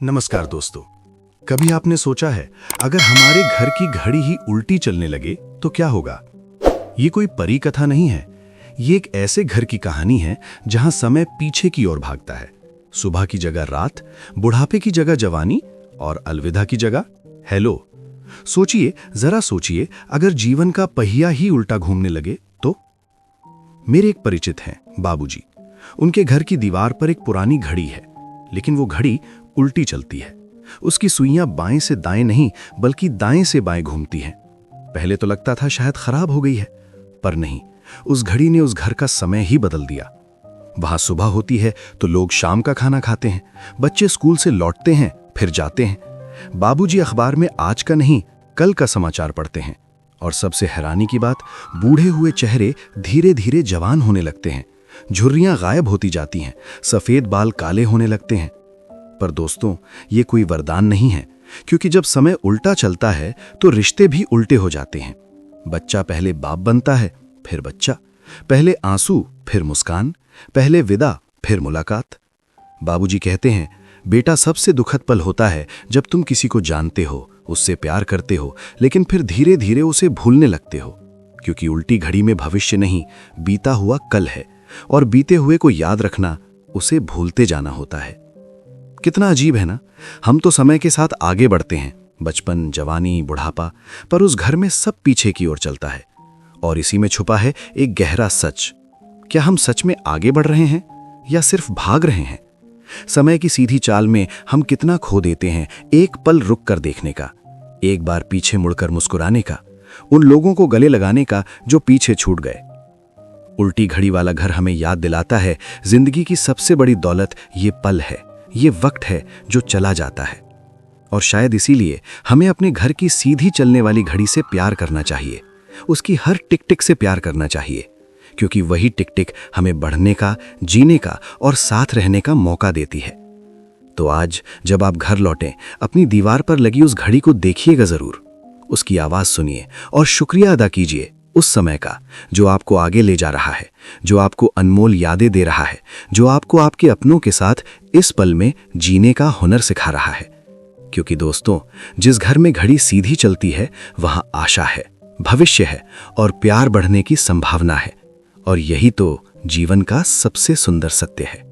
नमस्कार दोस्तों। कभी आपने सोचा है अगर हमारे घर की घड़ी ही उल्टी चलने लगे तो क्या होगा? ये कोई परी कथा नहीं है। ये एक ऐसे घर की कहानी है जहां समय पीछे की ओर भागता है। सुबह की जगह रात, बुढ़ापे की जगह जवानी और अलविदा की जगह हेलो। सोचिए, जरा सोचिए, अगर जीवन का पहिया ही उल्टा घूमने लगे तो? मेरे एक परिचित हैं, बाबूजी। उनके घर की दीवार पर एक पुरानी घड़ी है, लेकिन वो घड़ी उल्टी चलती है। उसकी सुइयां बाएं से दाएं नहीं बल्कि दाएं से बाएं घूमती हैं। पहले तो लगता था शायद खराब हो गई है, पर नहीं, उस घड़ी ने उस घर का समय ही बदल दिया। वहां सुबह होती है तो लोग शाम का खाना खाते हैं, बच्चे स्कूल से लौटते हैं फिर जाते हैं। बाबूजी अखबार में आज का नहीं कल का समाचार पढ़ते हैं, और सबसे हैरानी की बात, बूढ़े हुए चेहरे धीरे धीरे जवान होने लगते हैं। झुर्रियां गायब होती जाती हैं, सफेद बाल काले होने लगते हैं। पर दोस्तों, ये कोई वरदान नहीं है, क्योंकि जब समय उल्टा चलता है तो रिश्ते भी उल्टे हो जाते हैं। बच्चा पहले बाप बनता है, फिर बच्चा, पहले आंसू फिर मुस्कान, पहले विदा फिर मुलाकात। बाबूजी कहते हैं, बेटा, सबसे दुखद पल होता है जब तुम किसी को जानते हो, उससे प्यार करते हो, लेकिन फिर धीरे धीरे उसे भूलने लगते हो, क्योंकि उल्टी घड़ी में भविष्य नहीं, बीता हुआ कल है, और बीते हुए को याद रखना उसे भूलते जाना होता है। कितना अजीब है ना। हम तो समय के साथ आगे बढ़ते हैं, बचपन, जवानी, बुढ़ापा, पर उस घर में सब पीछे की ओर चलता है। और इसी में छुपा है एक गहरा सच। क्या हम सच में आगे बढ़ रहे हैं या सिर्फ भाग रहे हैं? समय की सीधी चाल में हम कितना खो देते हैं एक पल रुक कर देखने का, एक बार पीछे मुड़कर मुस्कुराने का, उन लोगों को गले लगाने का जो पीछे छूट गए। उल्टी घड़ी वाला घर हमें याद दिलाता है, जिंदगी की सबसे बड़ी दौलत ये पल है, ये वक्त है जो चला जाता है। और शायद इसीलिए हमें अपने घर की सीधी चलने वाली घड़ी से प्यार करना चाहिए, उसकी हर टिक टिक से प्यार करना चाहिए, क्योंकि वही टिक टिक हमें बढ़ने का, जीने का और साथ रहने का मौका देती है। तो आज जब आप घर लौटें, अपनी दीवार पर लगी उस घड़ी को देखिएगा जरूर, उसकी आवाज सुनिए और शुक्रिया अदा कीजिए उस समय का जो आपको आगे ले जा रहा है, जो आपको अनमोल यादें दे रहा है, जो आपको आपके अपनों के साथ इस पल में जीने का हुनर सिखा रहा है। क्योंकि दोस्तों, जिस घर में घड़ी सीधी चलती है वहां आशा है, भविष्य है और प्यार बढ़ने की संभावना है। और यही तो जीवन का सबसे सुंदर सत्य है।